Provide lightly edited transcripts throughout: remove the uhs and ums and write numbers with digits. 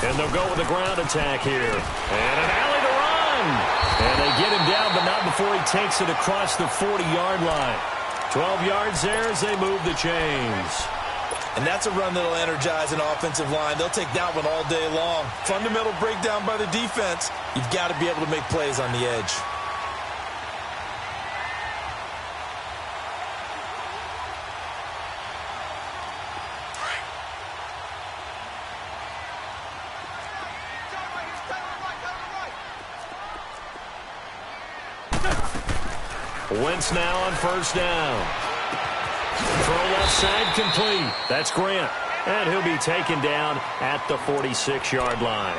And they'll go with the ground attack here. And an alley to run. And they get him down, but not before he takes it across the 40-yard line. 12 yards there as they move the chains. And that's a run that'll energize an offensive line. They'll take that one all day long. Fundamental breakdown by the defense. You've got to be able to make plays on the edge. Wentz now on first down. Throw left side complete. That's Grant. And he'll be taken down at the 46-yard line.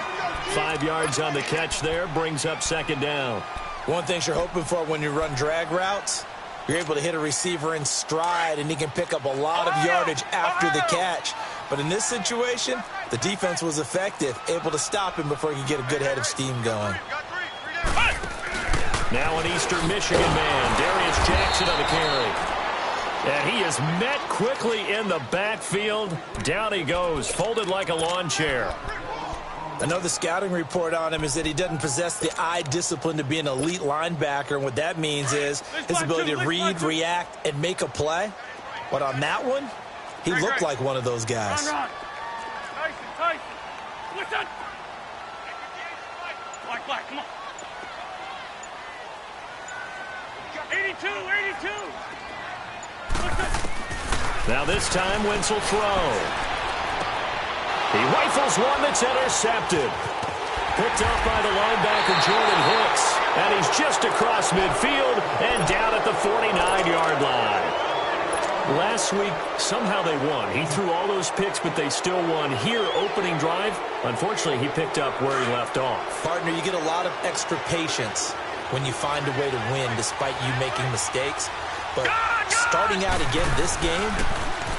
5 yards on the catch there, brings up second down. One thing you're hoping for when you run drag routes, you're able to hit a receiver in stride, and he can pick up a lot of yardage after the catch. But in this situation, the defense was effective, able to stop him before he could get a good head of steam going. Now an Eastern Michigan man, Darius Jackson on the carry. And he is met quickly in the backfield. Down he goes, folded like a lawn chair. I know the scouting report on him is that he doesn't possess the eye discipline to be an elite linebacker. And what that means is his ability to read, react, and make a play. But on that one, he looked like one of those guys. Tyson. Listen. Black, come on. 82. Now this time, Wentz will throw. He rifles one that's intercepted. Picked up by the linebacker, Jordan Hicks. And he's just across midfield and down at the 49-yard line. Last week, somehow they won. He threw all those picks, but they still won. Here, opening drive, unfortunately, he picked up where he left off. Partner, you get a lot of extra patience when you find a way to win despite you making mistakes. But starting out again this game,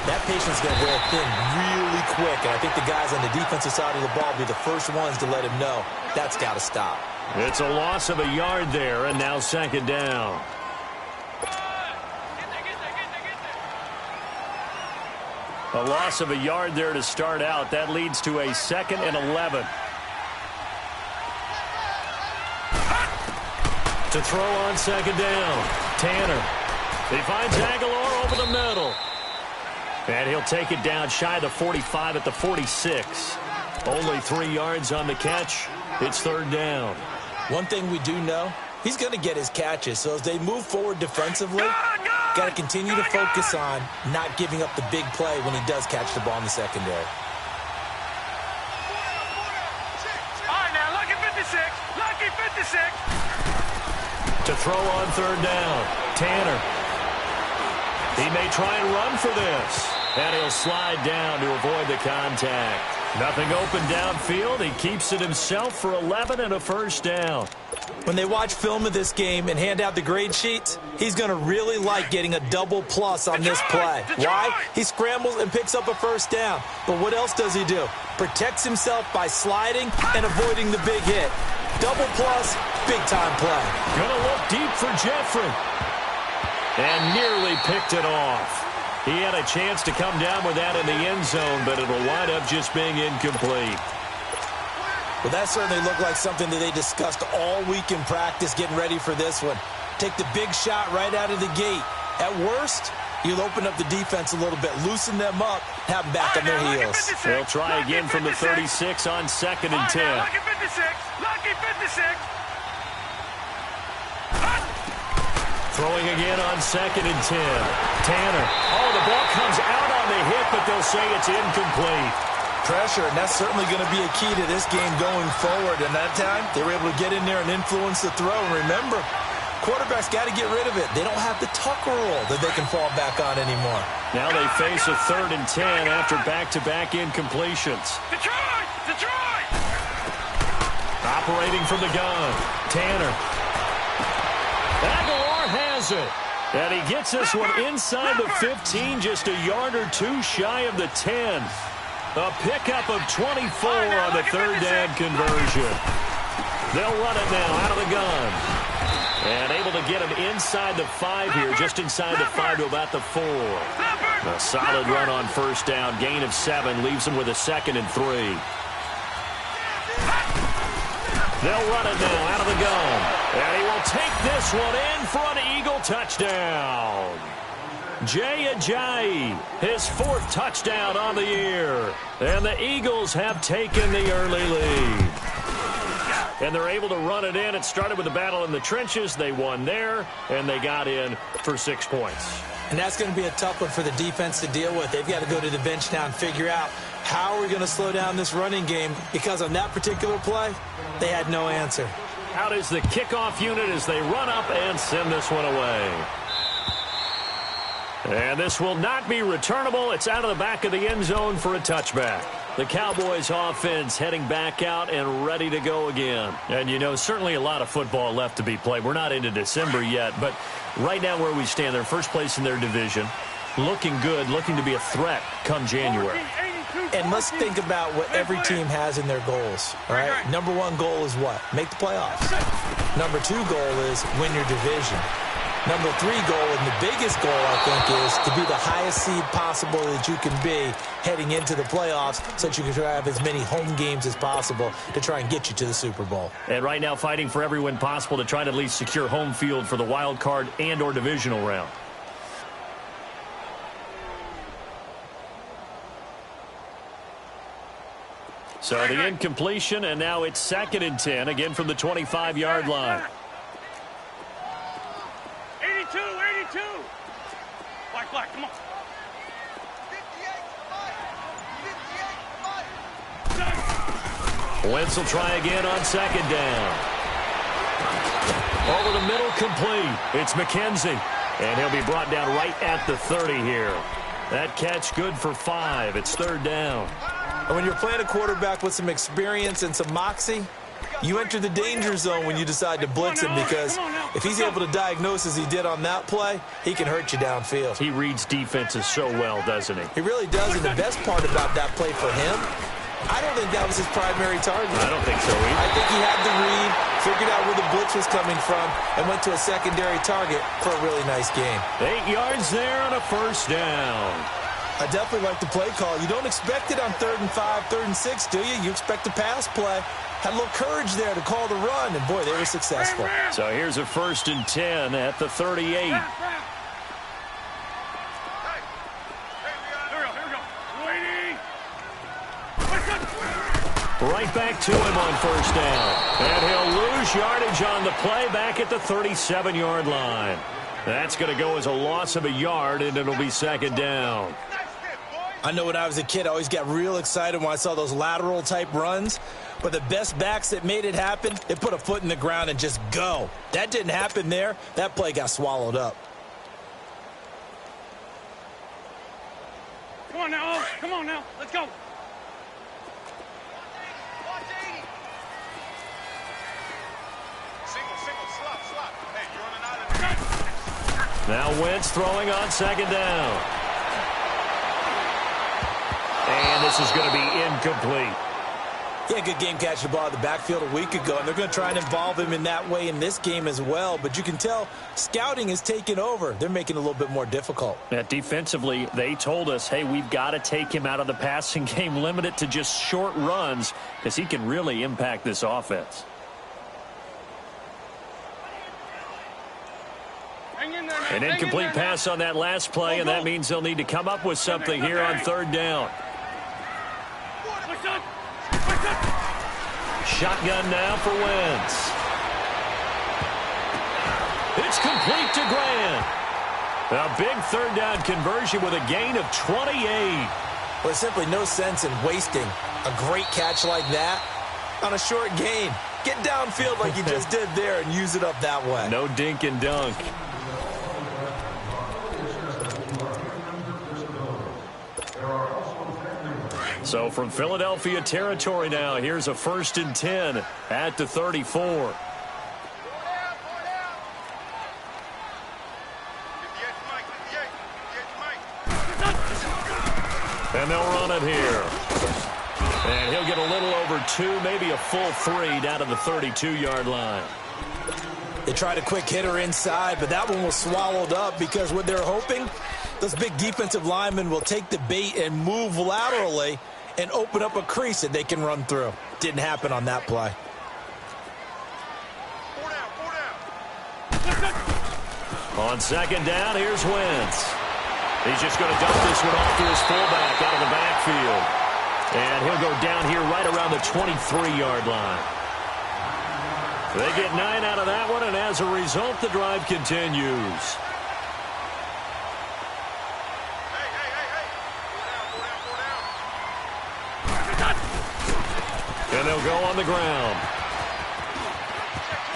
that patience is going to wear thin really quick. And I think the guys on the defensive side of the ball will be the first ones to let him know that's got to stop. It's a loss of a yard there, and now second down. A loss of a yard there to start out. That leads to a 2nd and 11. To throw on second down, Tanner. He finds Aguilar over the middle. And he'll take it down shy of the 45 at the 46. Only 3 yards on the catch. It's third down. One thing we do know, he's going to get his catches. So as they move forward defensively, got to continue to focus on not giving up the big play when he does catch the ball in the secondary. All right, now, lucky 56. Lucky 56. To throw on third down, Tanner. He may try and run for this. And he'll slide down to avoid the contact. Nothing open downfield. He keeps it himself for 11 and a first down. When they watch film of this game and hand out the grade sheets, he's going to really like getting a double plus on this play. Why? He scrambles and picks up a first down. But what else does he do? Protects himself by sliding and avoiding the big hit. Double plus, big-time play. Gonna look deep for Jeffrey. And nearly picked it off. He had a chance to come down with that in the end zone, but it'll wind up just being incomplete. Well, that certainly looked like something that they discussed all week in practice getting ready for this one. Take the big shot right out of the gate. At worst, you'll open up the defense a little bit, loosen them up, have them back on their heels. They'll try again from the 36 on 2nd and 10. Lucky 56. Lucky 56. Throwing again on 2nd and 10. Tanner. Oh, the ball comes out on the hit, but they'll say it's incomplete. Pressure, and that's certainly going to be a key to this game going forward. And that time, they were able to get in there and influence the throw. And remember, quarterbacks got to get rid of it. They don't have the Tucker rule that they can fall back on anymore. Now they face a 3rd and 10 after back-to-back incompletions. Detroit! Operating from the gun, Tanner. Aguilar has it. And he gets this one inside the 15, just a yard or two shy of the 10. A pickup of 24 on the third down conversion. They'll run it now out of the gun. And able to get him inside the 5 here, just inside the 5 to about the 4. A solid run on first down, gain of 7, leaves him with a 2nd and 3. They'll run it now out of the gun. And he will take this one in for an Eagle touchdown. Jay Ajayi, his 4th touchdown on the year. And the Eagles have taken the early lead. And they're able to run it in. It started with a battle in the trenches. They won there, and they got in for 6 points. And that's going to be a tough one for the defense to deal with. They've got to go to the bench now and figure out how are we going to slow down this running game, because on that particular play, they had no answer. Out is the kickoff unit as they run up and send this one away. And this will not be returnable. It's out of the back of the end zone for a touchback. The Cowboys offense heading back out and ready to go again. And, you know, certainly a lot of football left to be played. We're not into December yet, but right now where we stand, they're first place in their division. Looking good, looking to be a threat come January. And let's think about what every team has in their goals, all right? Number 1 goal is what? Make the playoffs. Number 2 goal is win your division. Number 3 goal, and the biggest goal, I think, is to be the highest seed possible that you can be heading into the playoffs so that you can have as many home games as possible to try and get you to the Super Bowl. And right now fighting for every win possible to try to at least secure home field for the wild card and or divisional round. So the incompletion, and now it's 2nd and 10, again from the 25-yard line. 82, 82. Black, come on. 58. Wentz will try again on 2nd down. Over the middle, complete. It's McKenzie, and he'll be brought down right at the 30 here. That catch good for 5. It's 3rd down. And when you're playing a quarterback with some experience and some moxie, you enter the danger zone when you decide to blitz him, because if he's able to diagnose as he did on that play, he can hurt you downfield. He reads defenses so well, doesn't he? He really does, and the best part about that play for him, I don't think that was his primary target. I don't think so either. I think he had the read, figured out where the blitz was coming from, and went to a secondary target for a really nice game. 8 yards there on a 1st down. I definitely like the play call. You don't expect it on 3rd and 5, 3rd and 6, do you? You expect a pass play. Had a little courage there to call the run, and boy, they were successful. So here's a 1st and 10 at the 38. Here we go. Waiting. Right back to him on 1st down. And he'll lose yardage on the play back at the 37-yard line. That's going to go as a loss of a yard, and it'll be 2nd down. I know when I was a kid, I always got real excited when I saw those lateral-type runs. But the best backs that made it happen, they put a foot in the ground and just go. That didn't happen there. That play got swallowed up. Come on now. Come on now. Let's go. Slot. Hey, you're running out of the... Now Wentz throwing on 2nd down. And this is going to be incomplete. Yeah, good game catching the ball in the backfield a week ago, and they're going to try and involve him in that way in this game as well. But you can tell scouting has taken over. They're making it a little bit more difficult. Defensively, they told us, hey, we've got to take him out of the passing game, limit it to just short runs, because he can really impact this offense. An incomplete pass on that last play, and that means they'll need to come up with something here on 3rd down. Shotgun now for Wentz. It's complete to Grant. A big 3rd down conversion with a gain of 28. Well, there's simply no sense in wasting a great catch like that on a short gain. Get downfield like you just did there and use it up that way. No dink and dunk. So from Philadelphia territory now, here's a 1st and 10 at the 34. And they'll run it here. And he'll get a little over 2, maybe a full 3 down to the 32-yard line. They tried a quick hitter inside, but that one was swallowed up because what they're hoping, those big defensive linemen will take the bait and move laterally and open up a crease that they can run through. Didn't happen on that play. On second down, here's Wentz. He's just going to dump this one off to his fullback out of the backfield. And he'll go down here right around the 23-yard line. They get 9 out of that one, and as a result, the drive continues. And they'll go on the ground.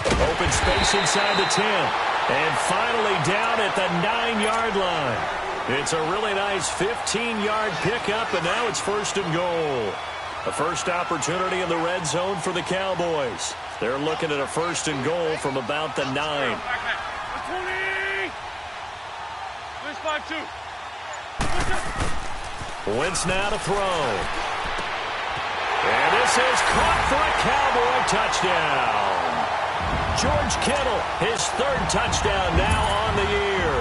Open space inside the 10. And finally down at the 9-yard line. It's a really nice 15-yard pickup, and now it's 1st and goal. The first opportunity in the red zone for the Cowboys. They're looking at a 1st and goal from about the 9. 20. Where's 5-2? Wentz now to throw. And this is caught for a Cowboy touchdown. George Kittle, his 3rd touchdown now on the year.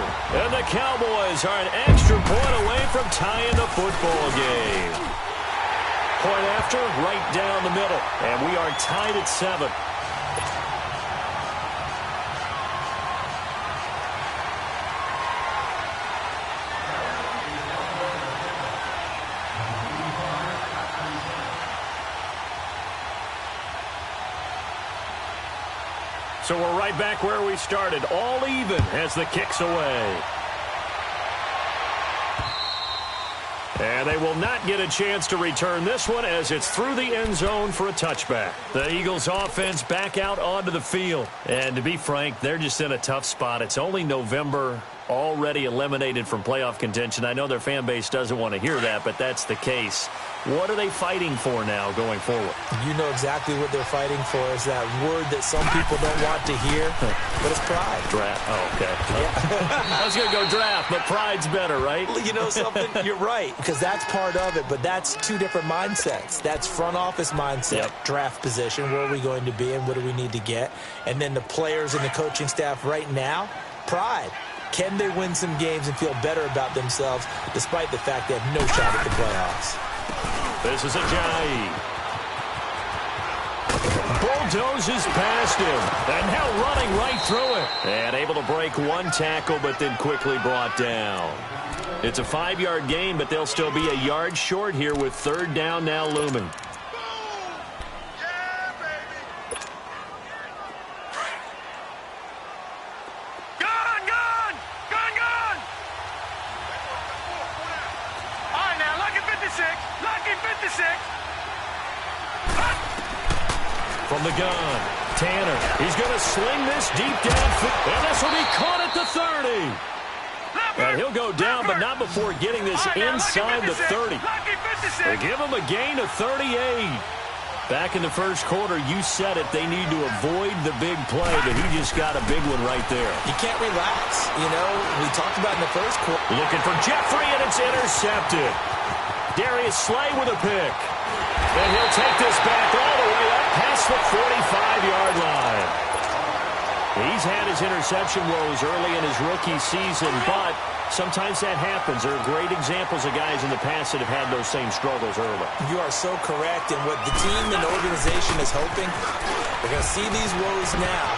And the Cowboys are an extra point away from tying the football game. Point after, right down the middle. And we are tied at 7. So we're right back where we started, all even as the kick's away. And they will not get a chance to return this one as it's through the end zone for a touchback. The Eagles offense back out onto the field. And to be frank, they're just in a tough spot. It's only November, already eliminated from playoff contention. I know their fan base doesn't want to hear that, but that's the case. What are they fighting for now going forward? You know exactly what they're fighting for is that word that some people don't want to hear, but it's pride. Draft. Oh, okay. Yeah. I was going to go draft, but pride's better, right? You know something? You're right, because that's part of it, but that's 2 different mindsets. That's front office mindset, draft position, where are we going to be and what do we need to get? And then the players and the coaching staff right now, pride. Can they win some games and feel better about themselves despite the fact they have no shot at the playoffs? This is Ajayi. Bulldozes past him. And now running right through it. And able to break 1 tackle, but then quickly brought down. It's a 5-yard gain, but they'll still be a yard short here with 3rd down now looming. From the gun, Tanner. He's going to sling this deep downfield. And this will be caught at the 30. And he'll go down, but not before getting this inside the 30. They give him a gain of 38. Back in the first quarter, you said it. They need to avoid the big play, but he just got a big one right there. You can't relax. You know, we talked about in the first quarter. Looking for Jeffrey, and it's intercepted. Darius Slay with a pick. And he'll take this back all the way up past the 45-yard line. He's had his interception woes early in his rookie season, but sometimes that happens. There are great examples of guys in the past that have had those same struggles early. You are so correct, and what the team and the organization is hoping, they're going to see these woes now,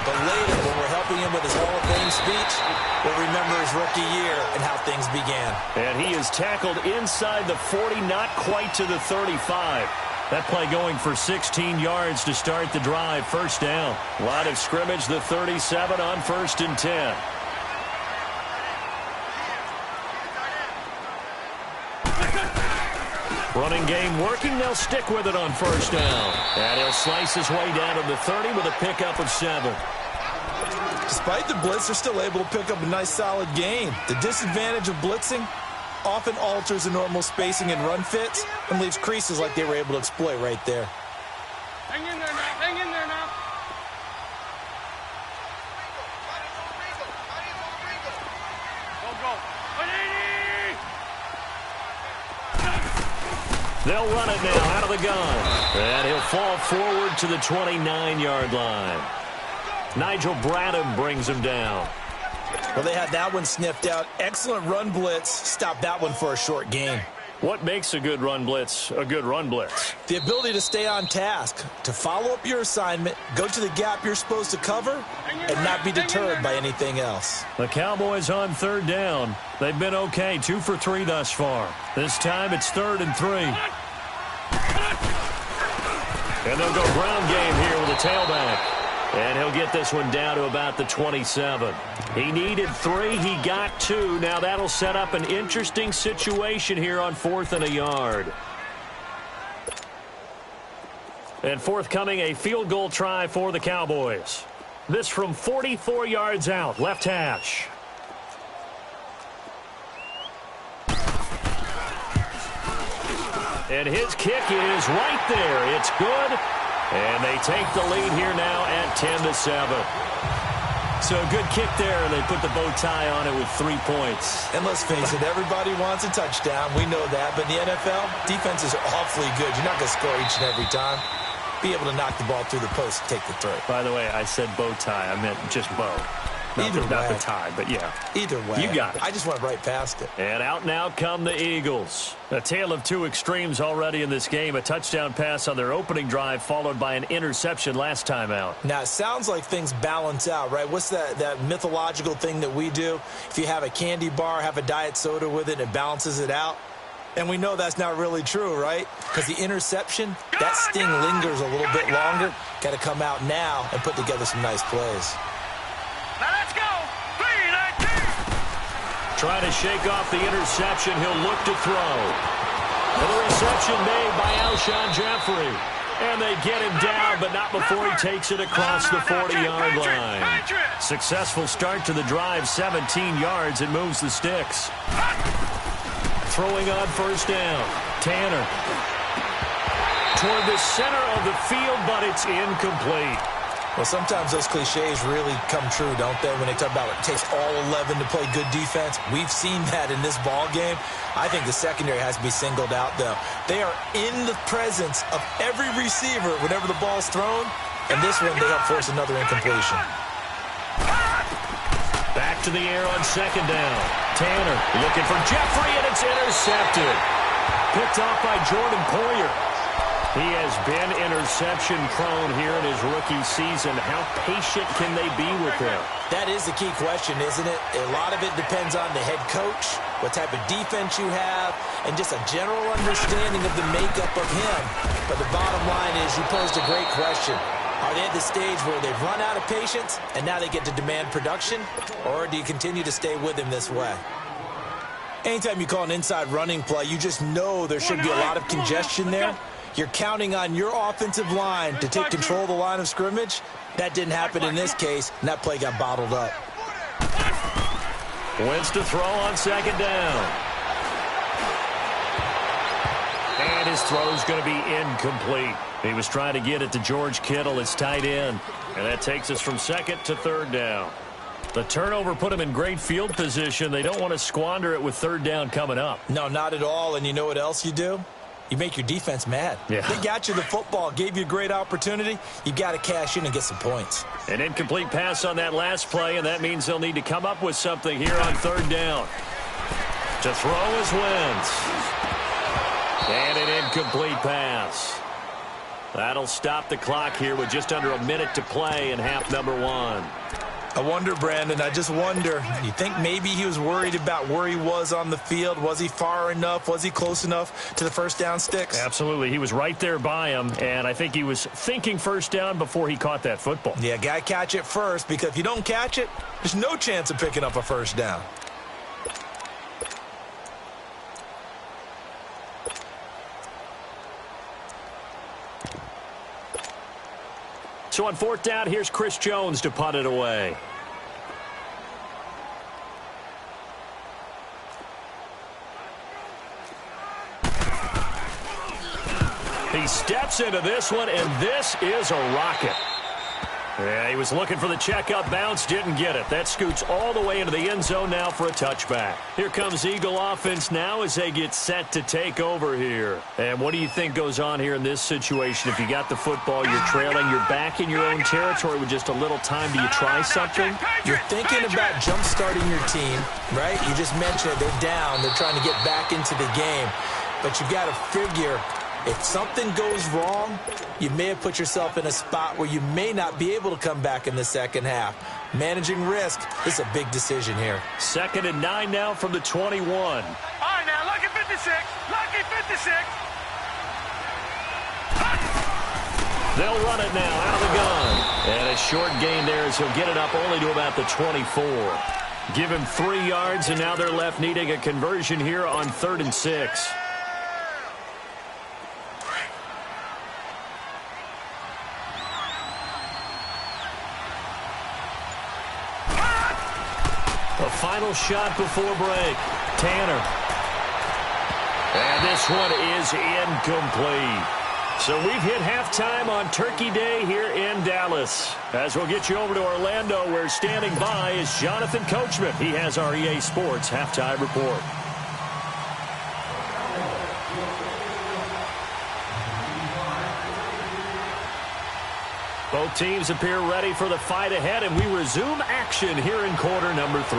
but later when we're helping him with his Hall of Fame speech, we'll remember his rookie year and how things began. And he is tackled inside the 40, not quite to the 35. That play going for 16 yards to start the drive. 1st down. Line of scrimmage, the 37 on 1st and 10. Running game working. They'll stick with it on 1st down. And he'll slice his way down to the 30 with a pickup of 7. Despite the blitz, they're still able to pick up a nice solid gain. The disadvantage of blitzing often alters the normal spacing and run fits and leaves creases like they were able to exploit right there. Hang in there now. Hang in there now. Go, go. They'll run it now out of the gun. And he'll fall forward to the 29-yard line. Nigel Bradham brings him down. Well, they had that one sniffed out. Excellent run blitz. Stopped that one for a short gain. What makes a good run blitz a good run blitz? The ability to stay on task, to follow up your assignment, go to the gap you're supposed to cover, and not be deterred by anything else. The Cowboys on 3rd down. They've been okay, 2 for 3 thus far. This time it's 3rd and 3. And they'll go ground game here with a tailback. And he'll get this one down to about the 27. He needed 3. He got 2. Now that'll set up an interesting situation here on 4th and a yard. And forthcoming, a field goal try for the Cowboys. This from 44 yards out, left hash. And his kick is right there. It's good. And they take the lead here now at 10-7. So a good kick there, and they put the bow tie on it with 3 points. And let's face it, everybody wants a touchdown. We know that. But in the NFL, defense is awfully good. You're not going to score each and every time. Be able to knock the ball through the post and take the throw. By the way, I said bow tie. I meant just bow. Not the tie, but yeah. Either way. You got it. I just went right past it. And out now come the Eagles. A tale of 2 extremes already in this game. A touchdown pass on their opening drive, followed by an interception last time out. Now, it sounds like things balance out, right? What's that mythological thing that we do? If you have a candy bar, have a diet soda with it, it balances it out. And we know that's not really true, right? Because the interception, that sting lingers a little bit longer. Got to come out now and put together some nice plays. Now let's go. 3-19. Trying to shake off the interception. He'll look to throw. And the reception made by Alshon Jeffrey. And they get him down, but not before he takes it across the 40-yard line. Successful start to the drive, 17 yards, and moves the sticks. Throwing on 1st down. Tanner. Toward the center of the field, but it's incomplete. Well, sometimes those cliches really come true, don't they? When they talk about it takes all 11 to play good defense. We've seen that in this ball game. I think the secondary has to be singled out, though. They are in the presence of every receiver whenever the ball's thrown. And this one, they help force another incompletion. Back to the air on 2nd down. Tanner looking for Jeffrey, and it's intercepted. Picked off by Jordan Poyer. He has been interception-prone here in his rookie season. How patient can they be with him? That is the key question, isn't it? A lot of it depends on the head coach, what type of defense you have, and just a general understanding of the makeup of him. But the bottom line is you posed a great question. Are they at the stage where they've run out of patience and now they get to demand production? Or do you continue to stay with him this way? Anytime you call an inside running play, you just know there should be a lot of congestion there. You're counting on your offensive line to take control of the line of scrimmage. That didn't happen in this case, and that play got bottled up. Wentz to throw on 2nd down. And his throw's going to be incomplete. He was trying to get it to George Kittle, his tight end. And that takes us from 2nd to 3rd down. The turnover put him in great field position. They don't want to squander it with 3rd down coming up. No, not at all. And you know what else you do? You make your defense mad. Yeah. They got you the football, gave you a great opportunity. You got to cash in and get some points. An incomplete pass on that last play, and that means they'll need to come up with something here on 3rd down. To throw is Wentz. And an incomplete pass. That'll stop the clock here with just under a minute to play in half number 1. I wonder, Brandon, I just wonder, you think maybe he was worried about where he was on the field? Was he far enough? Was he close enough to the 1st down sticks? Absolutely. He was right there by him, and I think he was thinking 1st down before he caught that football. Yeah, got to catch it first, because if you don't catch it, there's no chance of picking up a 1st down. So on 4th down, here's Chris Jones to punt it away. He steps into this one, and this is a rocket. Yeah, he was looking for the checkup bounce, didn't get it. That scoots all the way into the end zone now for a touchback. Here comes Eagle offense now as they get set to take over here. And what do you think goes on here in this situation? If you got the football, you're trailing, you're back in your own territory with just a little time. Do you try something? You're thinking about jump-starting your team, right? You just mentioned it. They're down. They're trying to get back into the game. but you got to figure if something goes wrong, you may have put yourself in a spot where you may not be able to come back in the second half. Managing risk is a big decision here. 2nd and 9 now from the 21. All right, now, lucky 56. Lucky 56. They'll run it now out of the gun. And a short gain there as he'll get it up only to about the 24. Give him 3 yards, and now they're left needing a conversion here on 3rd and 6. A final shot before break. Tanner. And this one is incomplete. So we've hit halftime on Turkey Day here in Dallas. As we'll get you over to Orlando, where standing by is Jonathan Coachman. He has our EA Sports halftime report. Both teams appear ready for the fight ahead, and we resume action here in quarter number 3.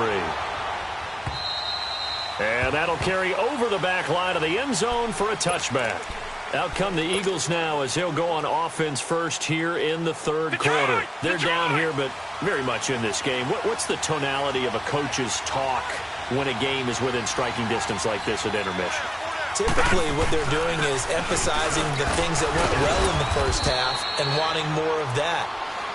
And that'll carry over the back line of the end zone for a touchback. Out come the Eagles now as they'll go on offense first here in the 3rd quarter. They're down here, but very much in this game. What's the tonality of a coach's talk when a game is within striking distance like this at intermission? Typically, what they're doing is emphasizing the things that went well in the first half and wanting more of that.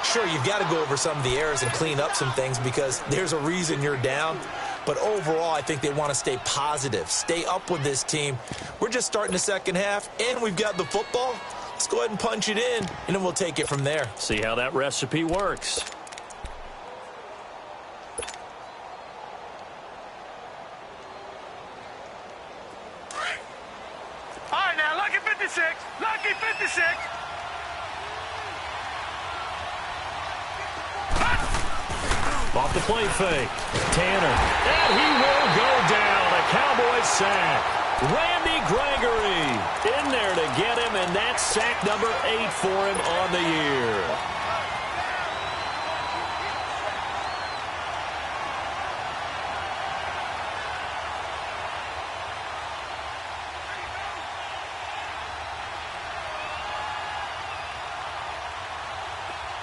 Sure, you've got to go over some of the errors and clean up some things because there's a reason you're down. But overall, I think they want to stay positive, stay up with this team. We're just starting the second half, and we've got the football. Let's go ahead and punch it in, and then we'll take it from there. See how that recipe works. All right, now, lucky 56. Lucky 56. Off the play fake. Tanner. And he will go down. A Cowboys sack. Randy Gregory in there to get him, and that's sack number 8 for him on the year.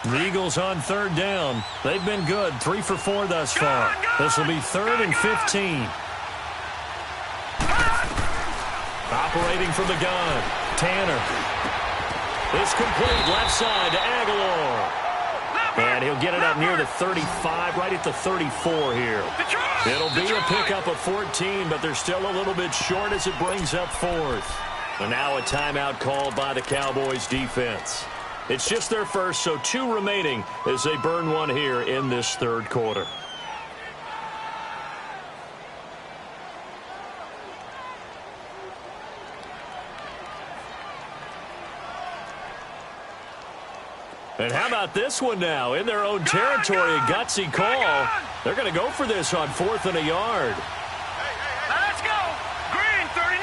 The Eagles on 3rd down. They've been good, 3 for 4 thus far. This will be 3rd and 15. Operating from the gun, Tanner. It's complete left side to Aguilar. And he'll get it up near the 35, right at the 34 here. It'll be a pickup of 14, but they're still a little bit short as it brings up 4th. And now a timeout called by the Cowboys defense. It's just their first, so 2 remaining as they burn one here in this 3rd quarter. And how about this one now? In their own territory, a gutsy call. They're going to go for this on 4th and a yard. Now let's go. Green 39.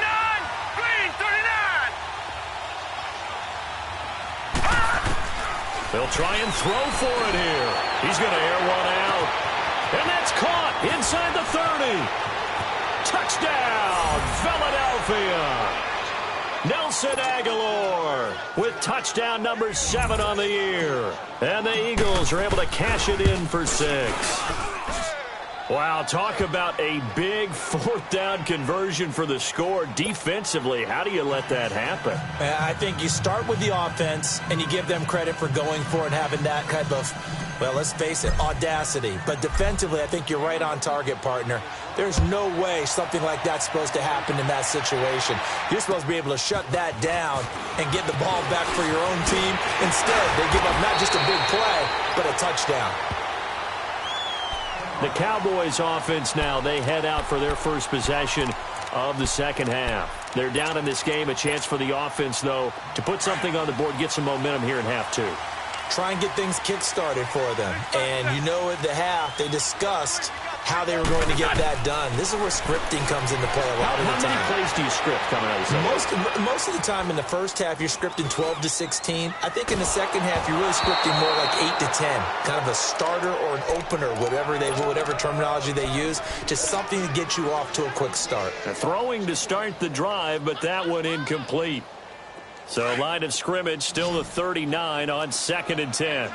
Green 39. They'll try and throw for it here. He's going to air one out. And that's caught inside the 30. Touchdown, Philadelphia. Nelson Aguilar with touchdown number 7 on the year. And the Eagles are able to cash it in for 6. Wow, talk about a big 4th down conversion for the score. Defensively, how do you let that happen? I think you start with the offense, and you give them credit for going for it and having that kind of, well, let's face it, audacity. But defensively, I think you're right on target, partner. There's no way something like that's supposed to happen in that situation. You're supposed to be able to shut that down and get the ball back for your own team. Instead, they give up not just a big play, but a touchdown. The Cowboys offense now, they head out for their first possession of the second half. They're down in this game. A chance for the offense, though, to put something on the board, get some momentum here in half 2. Try and get things kick-started for them. And you know at the half, they discussed how they were going to get that done. This is where scripting comes into play a lot of the time. How many plays do you script coming out of the second? Most of the time in the first half, you're scripting 12 to 16. I think in the second half, you're really scripting more like 8 to 10. Kind of a starter or an opener, whatever terminology they use. Just something to get you off to a quick start. Throwing to start the drive, but that one incomplete. So line of scrimmage still the 39 on 2nd and 10.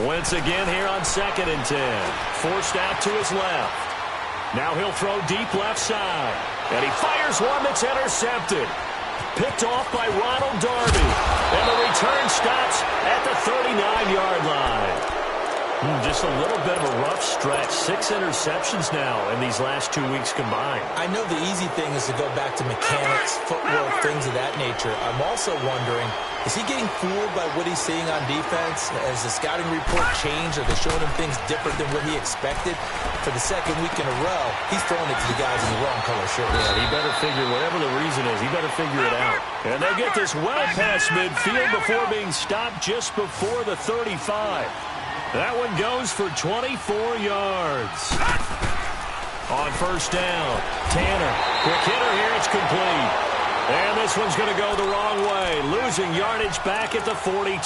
Wentz again here on 2nd and 10. Forced out to his left. Now he'll throw deep left side. And he fires one that's intercepted. Picked off by Ronald Darby. And the return stops at the 39-yard line. Just a little bit of a rough stretch. 6 interceptions now in these last 2 weeks combined. I know the easy thing is to go back to mechanics, footwork, things of that nature. I'm also wondering, is he getting fooled by what he's seeing on defense? Has the scouting report changed? Are they showing him things different than what he expected? For the second week in a row, he's throwing it to the guys in the wrong color shirts. Yeah, he better figure, whatever the reason is, he better figure it out. And they get this well past midfield before being stopped just before the 35. That one goes for 24 yards. On first down, Tanner. Quick hitter here, it's complete. And this one's going to go the wrong way. Losing yardage back at the 42.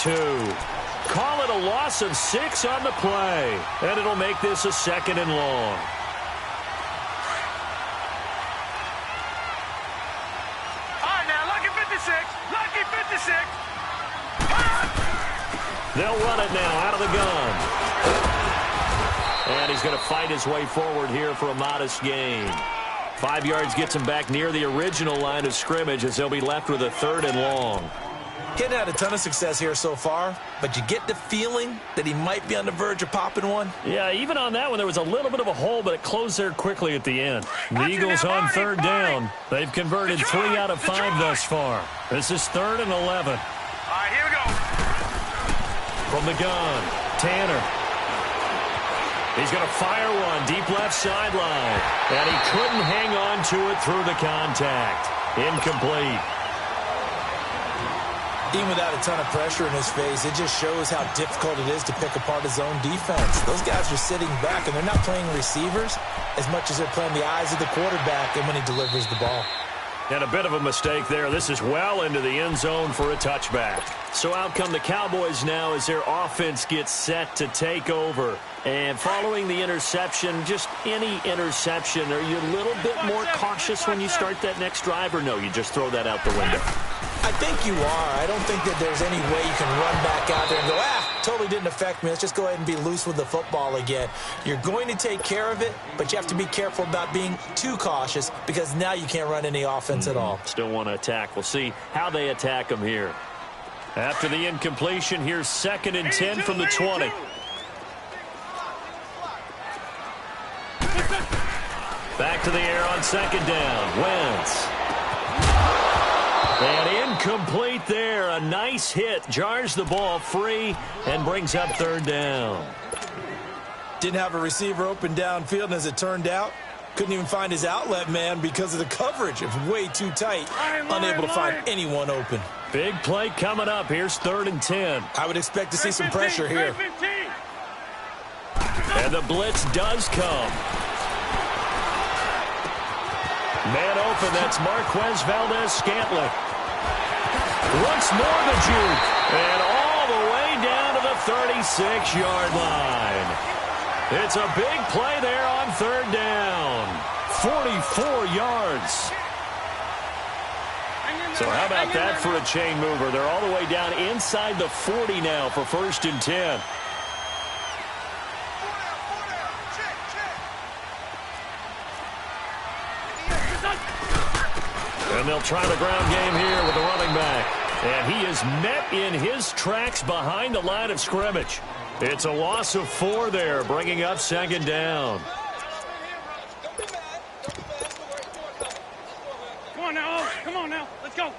Call it a loss of 6 on the play. And it'll make this a 2nd and long. All right, now, lucky 56. Lucky 56. They'll run it now out of the gun. And he's going to fight his way forward here for a modest gain. 5 yards gets him back near the original line of scrimmage as they'll be left with a 3rd and long. Getting had a ton of success here so far, but you get the feeling that he might be on the verge of popping one. Yeah, even on that one, there was a little bit of a hole, but it closed there quickly at the end. The Eagles on 3rd down. They've converted 3 out of 5 thus far. This is 3rd and 11. All right, here we go. From the gun, Tanner. He's going to fire one deep left sideline. And he couldn't hang on to it through the contact. Incomplete. Even without a ton of pressure in his face, it just shows how difficult it is to pick apart his own defense. Those guys are sitting back, and they're not playing receivers as much as they're playing the eyes of the quarterback and when he delivers the ball. And a bit of a mistake there. This is well into the end zone for a touchback. So out come the Cowboys now as their offense gets set to take over. And following the interception, just any interception, are you a little bit more cautious when you start that next drive, or no, you just throw that out the window? I think you are. I don't think that there's any way you can run back out there and go, totally didn't affect me. Let's just go ahead and be loose with the football again. You're going to take care of it, but you have to be careful about being too cautious because now you can't run any offense at all. Still want to attack. We'll see how they attack them here. After the incompletion, here's 2nd and 10 from the 20. Back to the air on 2nd down. Wentz. And incomplete there. A nice hit. Jars the ball free and brings up 3rd down. Didn't have a receiver open downfield, and as it turned out, couldn't even find his outlet man because of the coverage. It was way too tight. Unable to find anyone open. Big play coming up. Here's 3rd and 10. I would expect to see some pressure here. And the blitz does come. Man open, that's Marquez Valdez-Scantling. Once more the juke. And all the way down to the 36-yard line. It's a big play there on 3rd down. 44 yards. So how about that for a chain mover? They're all the way down inside the 40 now for 1st and 10. And they'll try the ground game here with the running back. And he is met in his tracks behind the line of scrimmage. It's a loss of 4 there, bringing up 2nd down. Come on now, Oaks. Come on now. Let's go.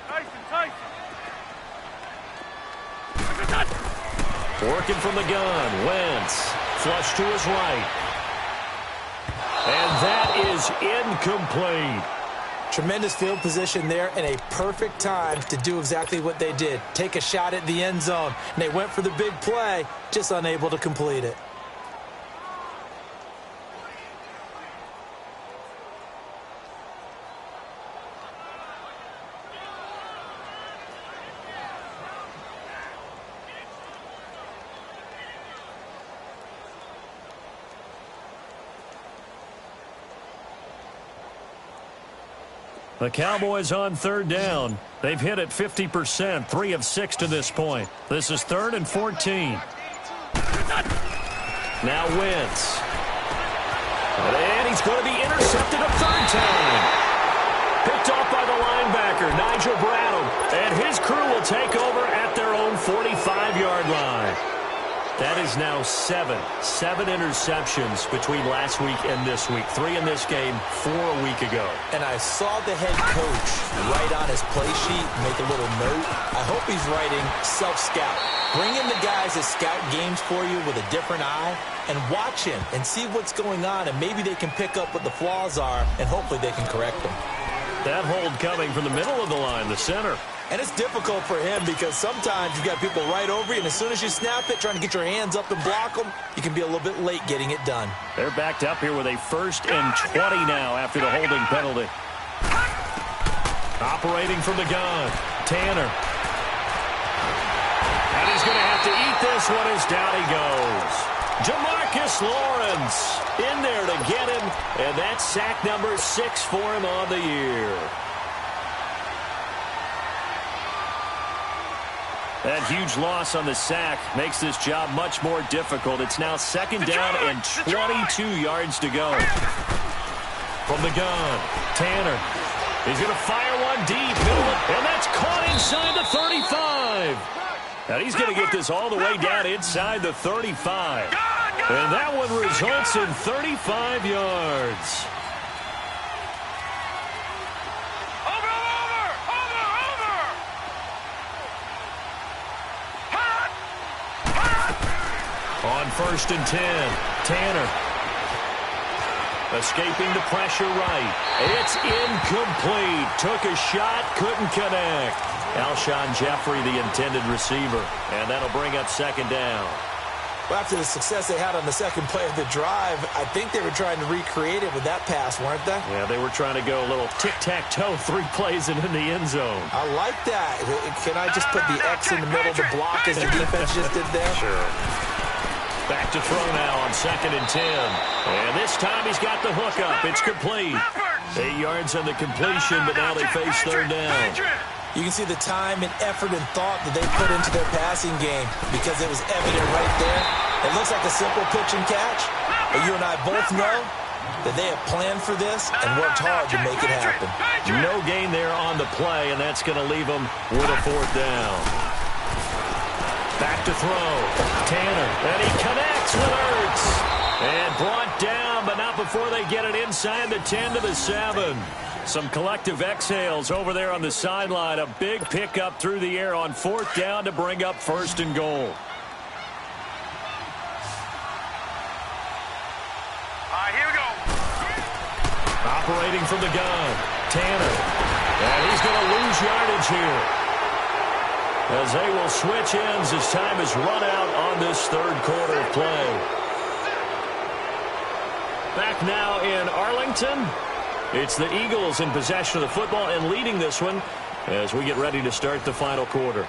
Tyson. Working from the gun. Wentz. Flush to his right. And that is incomplete. Tremendous field position there and a perfect time to do exactly what they did. Take a shot at the end zone. And they went for the big play, just unable to complete it. The Cowboys on third down. They've hit it 50%, 3 of 6 to this point. This is 3rd and 14. Now Wentz. And he's going to be intercepted a third time. Picked off by the linebacker, Nigel Bradham. And his crew will take over at their own 45-yard line. That is now 7 interceptions between last week and this week. 3 in this game, 4 a week ago. And I saw the head coach write on his play sheet, make a little note. I hope he's writing self-scout. Bring in the guys that scout games for you with a different eye and watch him and see what's going on, and maybe they can pick up what the flaws are, and hopefully they can correct them. That hold coming from the middle of the line, the center. And it's difficult for him because sometimes you've got people right over you, and as soon as you snap it, trying to get your hands up and block them, you can be a little bit late getting it done. They're backed up here with a 1st and 20 now after the holding penalty. Operating from the gun, Tanner. And he's going to have to eat this one as down he goes. Jamarcus Lawrence in there to get him, and that's sack number 6 for him on the year. That huge loss on the sack makes this job much more difficult. It's now 2nd down and 22 yards to go. From the gun, Tanner. He's going to fire one deep, and that's caught inside the 35. And he's going to get this all the way down inside the 35. And that one results in 35 yards. On 1st and 10, Tanner. Escaping the pressure right. It's incomplete. Took a shot, couldn't connect. Alshon Jeffrey, the intended receiver. And that'll bring up 2nd down. Well, after the success they had on the second play of the drive, I think they were trying to recreate it with that pass, weren't they? Yeah, they were trying to go a little tic-tac-toe, 3 plays and in the end zone. I like that. Can I just put the X in the middle to block as the defense just did there? Sure. Back to throw now on 2nd and 10. And this time he's got the hook up. It's complete. 8 yards on the completion, but now they face 3rd down. You can see the time and effort and thought that they put into their passing game because it was evident right there. It looks like a simple pitch and catch, but you and I both know that they have planned for this and worked hard to make it happen. No gain there on the play, and that's going to leave them with a 4th down. Back to throw. Tanner, and he connects with Ertz. And brought down, but not before they get it inside the 10 to the 7. Some collective exhales over there on the sideline. A big pickup through the air on 4th down to bring up 1st and goal. Here we go. Operating from the gun, Tanner. And he's going to lose yardage here, as they will switch ends as time is run out on this 3rd quarter of play. Back now in Arlington. It's the Eagles in possession of the football and leading this one as we get ready to start the final quarter.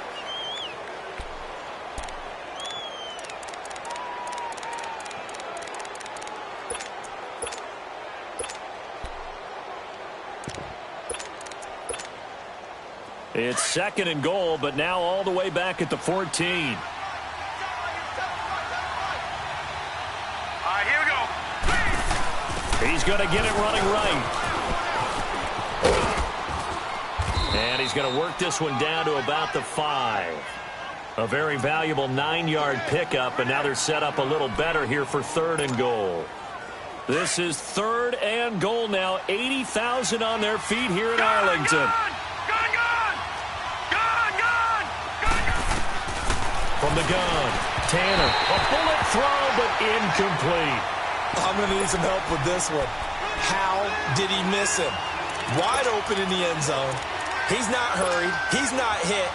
It's 2nd and goal, but now all the way back at the 14. Here we go. He's going to get it running right. And he's going to work this one down to about the 5. A very valuable 9-yard pickup, and now they're set up a little better here for 3rd and goal. This is 3rd and goal now. 80,000 on their feet here in Arlington. From the gun, Tanner, a bullet throw, but incomplete. I'm going to need some help with this one. How did he miss him? wide open in the end zone. He's not hurried. He's not hit.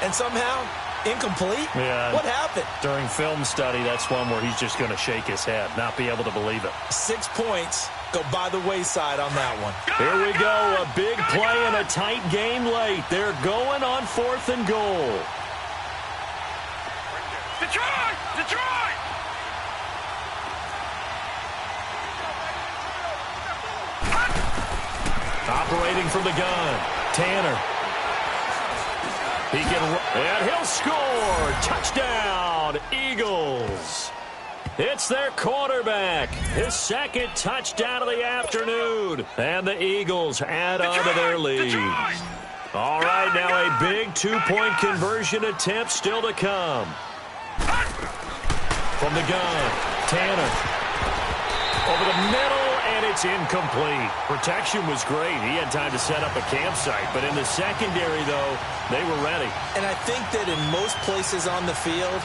And somehow, incomplete? Yeah. What happened? During film study, that's one where he's just going to shake his head, not be able to believe it. 6 points go by the wayside on that one. Here we go. A big play in a tight game late. They're going on 4th and goal. Detroit! Detroit! Operating from the gun, Tanner. And he'll score. Touchdown, Eagles. It's their quarterback. His second touchdown of the afternoon. And the Eagles add on to their lead. All right, now a big 2-point conversion attempt still to come. From the gun, Tanner. Over the middle, and it's incomplete. Protection was great. He had time to set up a campsite. But in the secondary, though, they were ready. And I think that in most places on the field,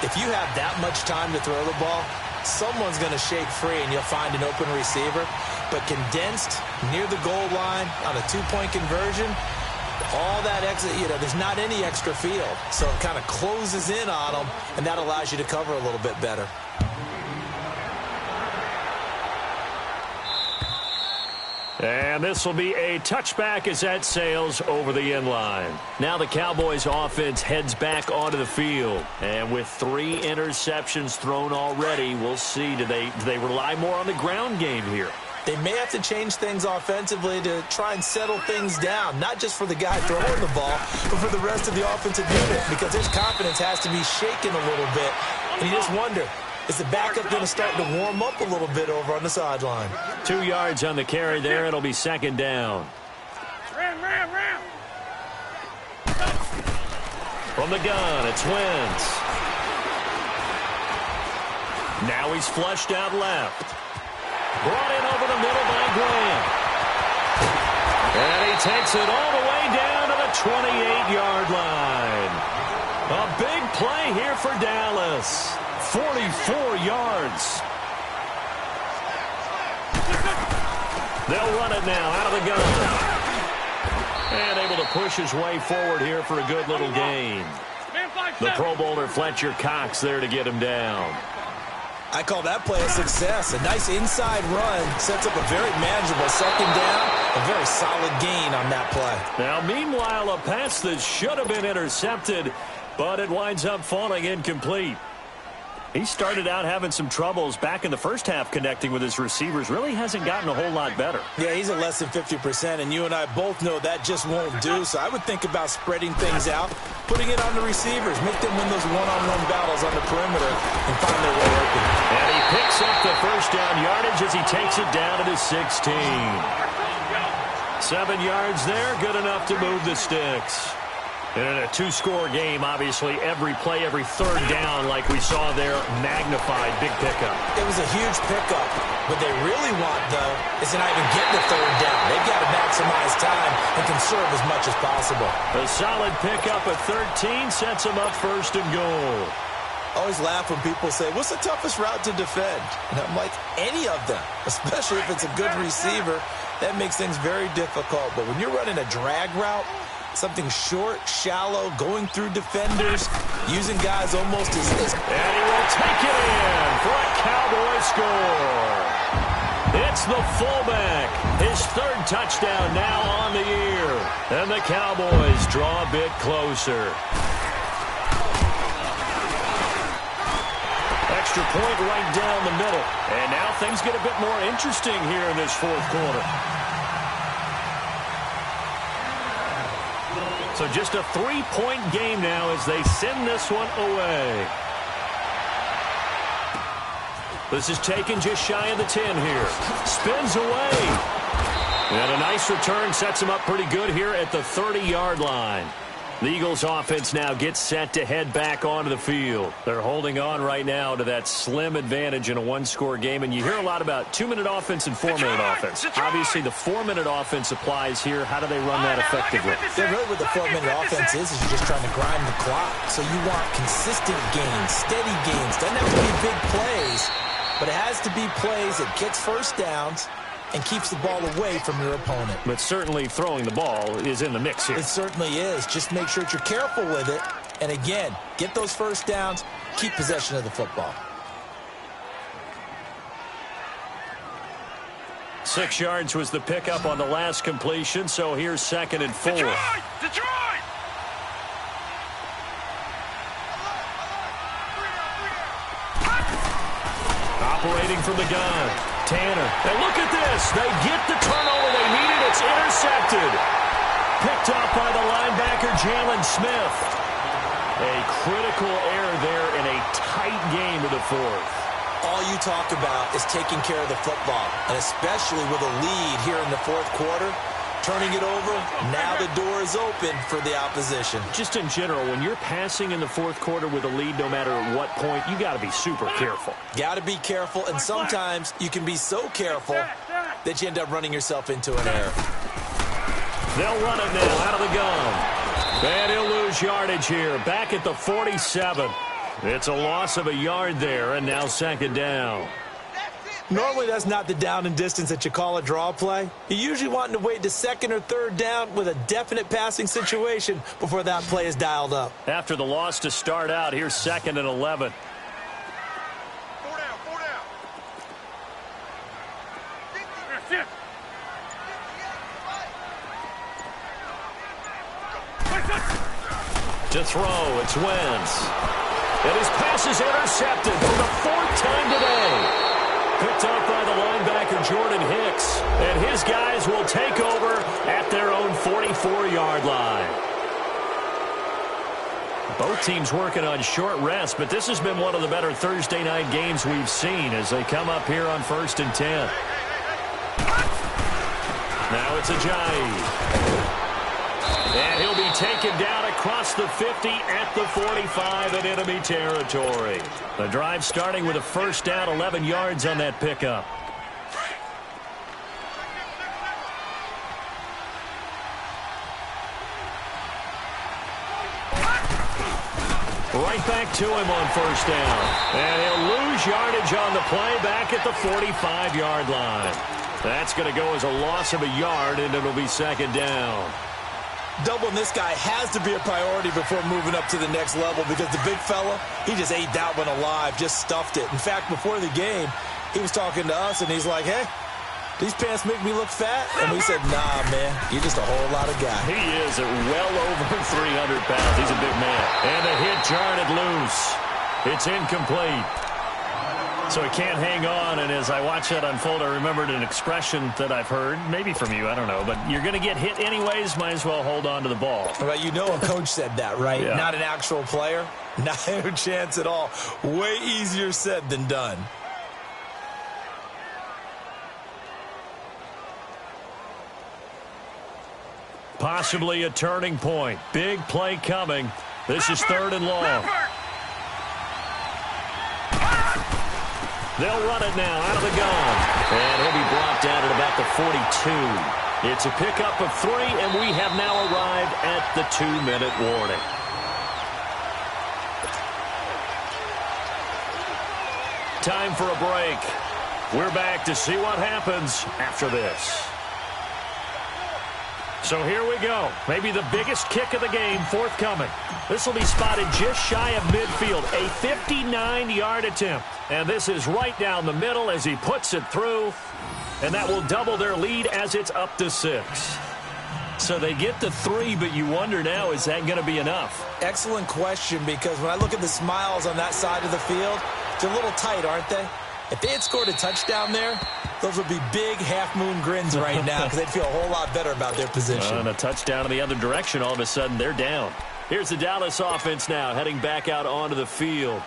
if you have that much time to throw the ball, someone's going to shake free and you'll find an open receiver. But condensed near the goal line on a 2-point conversion, all that extra, there's not any extra field. So it kind of closes in on them, and that allows you to cover a little bit better. And this will be a touchback as that sails over the end line. Now the Cowboys offense heads back onto the field. And with 3 interceptions thrown already, we'll see, do they rely more on the ground game here? They may have to change things offensively to try and settle things down, not just for the guy throwing the ball, but for the rest of the offensive unit, because his confidence has to be shaken a little bit. And you just wonder, is the backup going to start to warm up a little bit over on the sideline? 2 yards on the carry there. It'll be 2nd down. Ram. From the gun, it's Wentz. Now he's flushed out left. Brought in over the middle by Graham. And he takes it all the way down to the 28-yard line. A big play here for Dallas. 44 yards. They'll run it now out of the gun. And able to push his way forward here for a good little gain. The Pro Bowler Fletcher Cox there to get him down. I call that play a success. A nice inside run sets up a very manageable 2nd down. A very solid gain on that play. Now, meanwhile, a pass that should have been intercepted, but it winds up falling incomplete. He started out having some troubles back in the first half connecting with his receivers. Really hasn't gotten a whole lot better. Yeah, he's at less than 50%, and you and I both know that just won't do. So I would think about spreading things out, putting it on the receivers, make them win those one-on-one battles on the perimeter, and find their way open. And he picks up the first down yardage as he takes it down to the 16. 7 yards there, good enough to move the sticks. And in a 2-score game, obviously, every play, every 3rd down, like we saw there, magnified, big pickup. It was a huge pickup. What they really want, though, is to not even get the 3rd down. They've got to maximize time and conserve as much as possible. A solid pickup at 13 sets them up 1st and goal. I always laugh when people say, what's the toughest route to defend? And I'm like, any of them, especially if it's a good receiver. That makes things very difficult. But when you're running a drag route, something short, shallow, going through defenders, using guys almost as... And he will take it in for a Cowboy score. It's the fullback. His 3rd touchdown now on the year. And the Cowboys draw a bit closer. Extra point right down the middle. And now things get a bit more interesting here in this 4th quarter. So just a 3-point game now as they send this one away. This is taken just shy of the 10 here. Spins away. And a nice return sets him up pretty good here at the 30-yard line. The Eagles offense now gets set to head back onto the field. They're holding on right now to that slim advantage in a 1-score game. And you hear a lot about 2-minute offense and 4-minute offense. Obviously, the 4-minute offense applies here. How do they run that effectively? Yeah, really what the 4-minute offense is you're just trying to grind the clock. So you want consistent gains, steady gains. Doesn't have to be big plays, but it has to be plays that gets 1st downs and keeps the ball away from your opponent. But certainly throwing the ball is in the mix here. It certainly is. Just make sure that you're careful with it. And again, get those first downs, keep possession of the football. 6 yards was the pickup on the last completion, so here's 2nd and 4. Detroit! Operating from the gun, Tanner. And look at this. They get the turnover they needed. It's intercepted. Picked up by the linebacker, Jalen Smith. A critical error there in a tight game of the 4th. All you talk about is taking care of the football, and especially with a lead here in the 4th quarter. Turning it over, now the door is open for the opposition. Just in general, when you're passing in the 4th quarter with a lead, no matter at what point, you got to be super careful. Got to be careful, and sometimes you can be so careful that you end up running yourself into an error. They'll run it now out of the gun. And he'll lose yardage here, back at the 47. It's a loss of a yard there, and now 2nd down. Normally, that's not the down and distance that you call a draw play. You're usually wanting to wait to 2nd or 3rd down with a definite passing situation before that play is dialed up. After the loss to start out, here's 2nd and 11. 4 down, 4 down. To throw, it's Wentz. And his pass is intercepted for the 4th time today. Picked up by the linebacker, Jordan Hicks. And his guys will take over at their own 44-yard line. Both teams working on short rest, but this has been one of the better Thursday night games we've seen as they come up here on 1st and 10. Now it's Ajayi. And he'll be taken down across the 50 at the 45 in enemy territory. The drive starting with a 1st down, 11 yards on that pickup. Right back to him on 1st down. And he'll lose yardage on the play back at the 45-yard line. That's going to go as a loss of a yard, and it'll be 2nd down. Doubling this guy has to be a priority before moving up to the next level because the big fella, he just ate that one alive, just stuffed it. In fact, before the game, he was talking to us, and he's like, hey, these pants make me look fat? And we said, nah, man, you're just a whole lot of guy. He is at well over 300 pounds. He's a big man. And the hit jarred it loose. It's incomplete. So he can't hang on, and as I watch that unfold, I remembered an expression that I've heard, maybe from you, I don't know, but you're going to get hit anyways, might as well hold on to the ball. Right, you know a coach said that, right? Yeah. Not an actual player? Not a chance at all. Way easier said than done. Possibly a turning point. Big play coming. This is 3rd and long. They'll run it now out of the gun. And he'll be brought down at about the 42. It's a pickup of 3, and we have now arrived at the 2-minute warning. Time for a break. We're back to see what happens after this. So here we go. Maybe the biggest kick of the game forthcoming. This will be spotted just shy of midfield. A 59-yard attempt. And this is right down the middle as he puts it through. And that will double their lead as it's up to 6. So they get to 3, but you wonder now, is that going to be enough? Excellent question, because when I look at the smiles on that side of the field, they're a little tight, aren't they? If they had scored a touchdown there, those would be big half-moon grins right now because they'd feel a whole lot better about their position. And a touchdown in the other direction, all of a sudden they're down. Here's the Dallas offense now heading back out onto the field.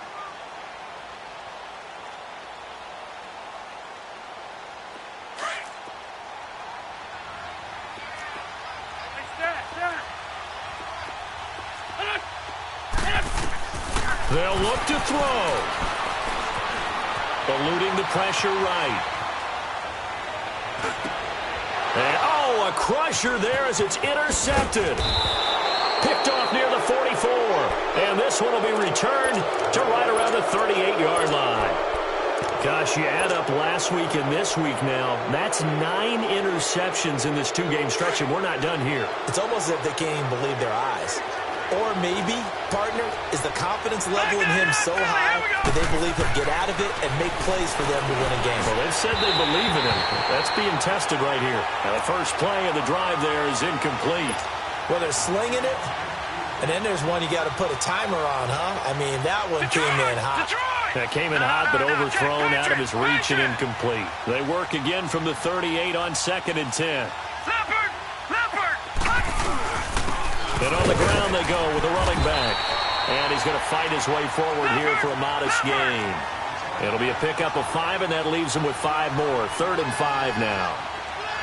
They'll look to throw. Eluding the pressure right. And, oh, a crusher there as it's intercepted. Picked off near the 44. And this one will be returned to right around the 38-yard line. Gosh, you add up last week and this week now. That's 9 interceptions in this 2-game stretch, and we're not done here. It's almost as if they can't even believe their eyes. Or maybe, partner, is the confidence level in him so high that they believe he'll get out of it and make plays for them to win a game. Well, they've said they believe in him. That's being tested right here. Now, the first play of the drive there is incomplete. Well, they're slinging it, and then there's one you got to put a timer on, huh? I mean, that one came in hot. That came in hot, but overthrown out of his reach and incomplete. They work again from the 38 on 2nd and 10. And on the ground they go with a running back. And he's going to fight his way forward here for a modest gain. It'll be a pickup of 5, and that leaves him with 5 more. 3rd and 5 now.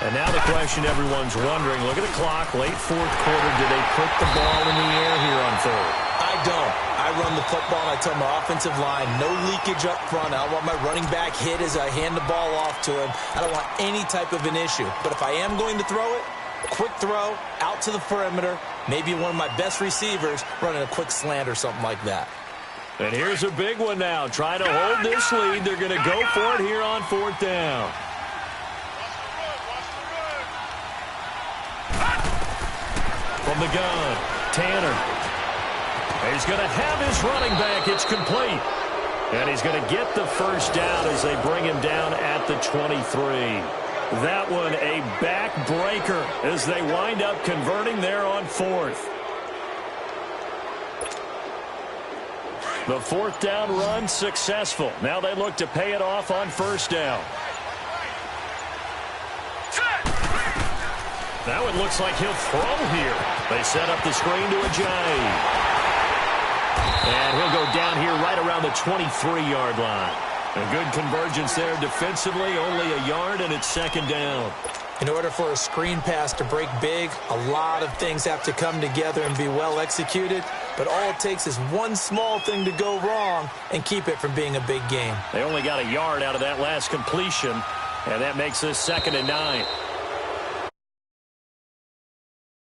And now the question everyone's wondering, look at the clock, late 4th quarter. Do they put the ball in the air here on 3rd? I don't. I run the football, and I tell my offensive line, no leakage up front. I don't want my running back hit as I hand the ball off to him. I don't want any type of an issue. But if I am going to throw it, quick throw, out to the perimeter, maybe one of my best receivers running a quick slant or something like that. And here's a big one now. Trying to hold this lead. They're going to go for it here on 4th down. From the gun, Tanner. He's going to have his running back. It's complete. And he's going to get the first down as they bring him down at the 23. That one a backbreaker as they wind up converting there on 4th. The 4th down run successful. Now they look to pay it off on 1st down. Now it looks like he'll throw here. They set up the screen to Ajayi. And he'll go down here right around the 23-yard line. A good convergence there defensively, only a yard, and it's 2nd down. In order for a screen pass to break big, a lot of things have to come together and be well executed. But all it takes is one small thing to go wrong and keep it from being a big game. They only got a yard out of that last completion, and that makes this 2nd and 9.